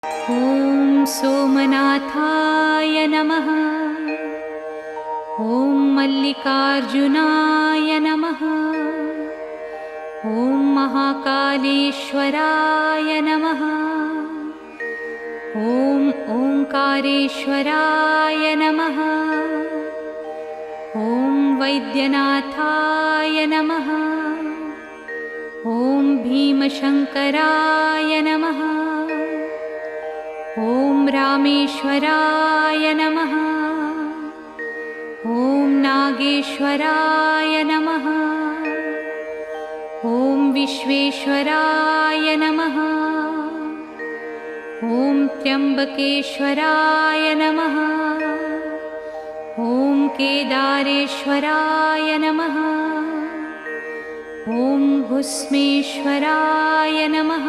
ॐ सोमनाथाय नमः। ॐ मल्लिकार्जुनाय नमः। ॐ महाकालेश्वराय नमः। ॐ ओंकारेश्वराय नमः। ॐ वैद्यनाथाय नमः। ॐ भीमशङ्कराय नमः। ॐ रामेश्वराय नमः। ॐ नागेश्वराय नमः। ॐ विश्वेश्वराय नमः। ॐ त्र्यम्बकेश्वराय नमः। ॐ केदारेश्वराय नमः। ॐ भुस्मेश्वराय नमः।